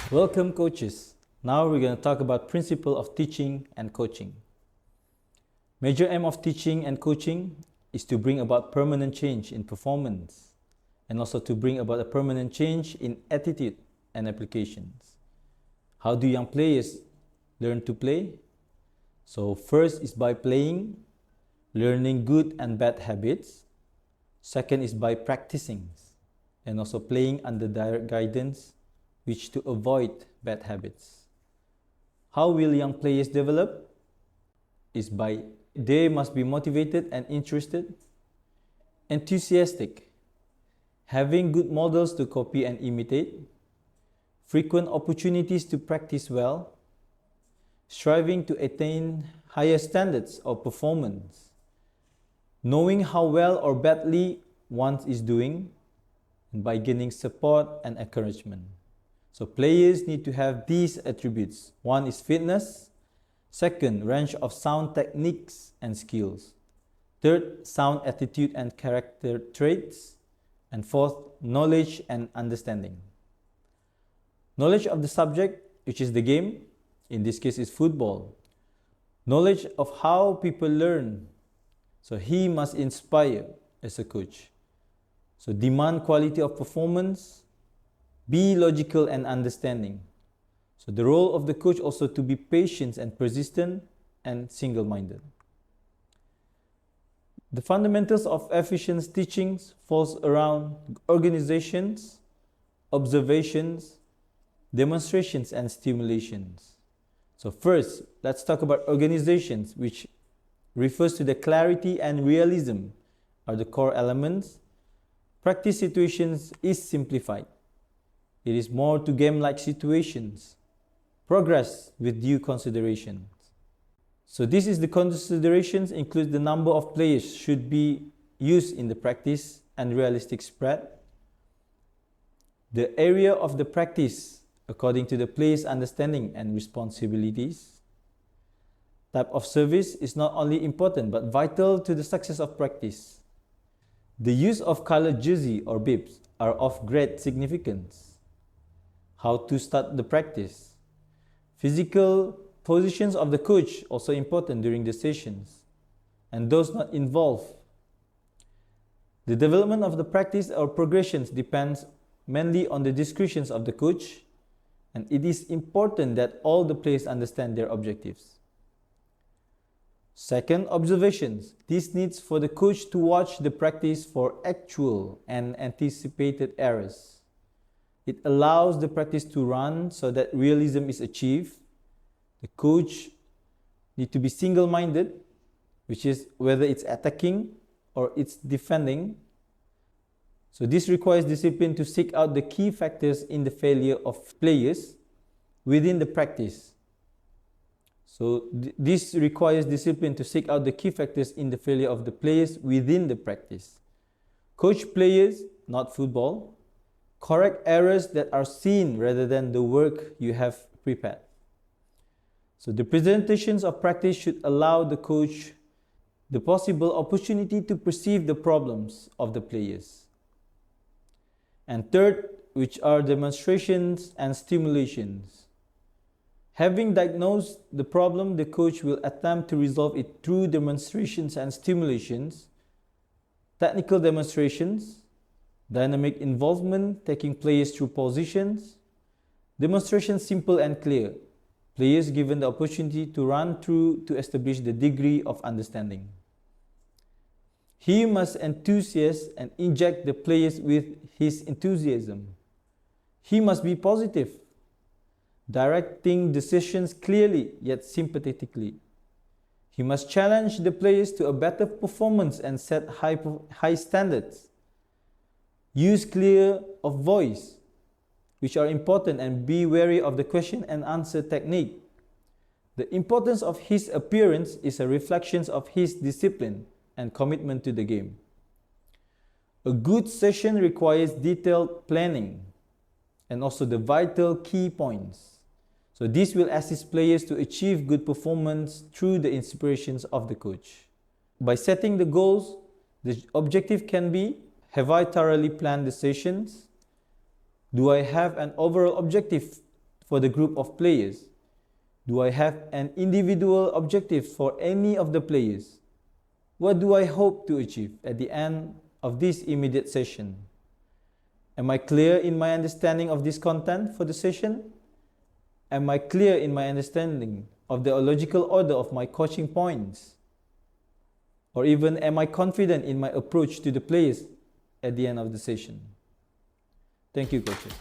Welcome coaches. Now we're going to talk about principle of teaching and coaching. Major aim of teaching and coaching is to bring about permanent change in performance and also to bring about a permanent change in attitude and applications. How do young players learn to play? So first is by playing, learning good and bad habits. Second is by practicing and also playing under direct guidance, which to avoid bad habits. How will young players develop? Is by they must be motivated and interested, enthusiastic, having good models to copy and imitate, frequent opportunities to practice well, striving to attain higher standards of performance, knowing how well or badly one is doing, and by gaining support and encouragement. So players need to have these attributes. One is fitness. Second, range of sound techniques and skills. Third, sound attitude and character traits. And fourth, knowledge and understanding. Knowledge of the subject, which is the game, in this case is football. Knowledge of how people learn. So he must inspire as a coach. So demand quality of performance. Be logical and understanding. So the role of the coach also to be patient and persistent and single-minded. The fundamentals of efficient teachings falls around organizations, observations, demonstrations and stimulations. So first, let's talk about organizations, which refers to the clarity and realism are the core elements. Practice situations is simplified. It is more to game-like situations. Progress with due considerations. So this is the considerations include the number of players should be used in the practice and realistic spread. The area of the practice according to the player's understanding and responsibilities. Type of service is not only important but vital to the success of practice. The use of colored jersey or bibs are of great significance. How to start the practice. Physical positions of the coach also important during the sessions and those not involved. The development of the practice or progressions depends mainly on the discretions of the coach, and it is important that all the players understand their objectives. Second, observations. This needs for the coach to watch the practice for actual and anticipated errors. It allows the practice to run so that realism is achieved. The coach needs to be single-minded, which is whether it's attacking or it's defending. So this requires discipline to seek out the key factors in the failure of players within the practice. So this requires discipline to seek out the key factors in the failure of the players within the practice. Coach players, not football. Correct errors that are seen rather than the work you have prepared. So the presentations of practice should allow the coach the possible opportunity to perceive the problems of the players. And third, which are demonstrations and stimulations. Having diagnosed the problem, the coach will attempt to resolve it through demonstrations and stimulations, technical demonstrations, dynamic involvement, taking players through positions. Demonstration simple and clear. Players given the opportunity to run through to establish the degree of understanding. He must enthusiast and inject the players with his enthusiasm. He must be positive, directing decisions clearly yet sympathetically. He must challenge the players to a better performance and set high standards. Use clear of voice, which are important, and be wary of the question and answer technique. The importance of his appearance is a reflection of his discipline and commitment to the game. A good session requires detailed planning and also the vital key points. So this will assist players to achieve good performance through the inspirations of the coach. By setting the goals, the objective can be: have I thoroughly planned the sessions? Do I have an overall objective for the group of players? Do I have an individual objective for any of the players? What do I hope to achieve at the end of this immediate session? Am I clear in my understanding of this content for the session? Am I clear in my understanding of the logical order of my coaching points? Or even am I confident in my approach to the players at the end of the session? Thank you, coaches.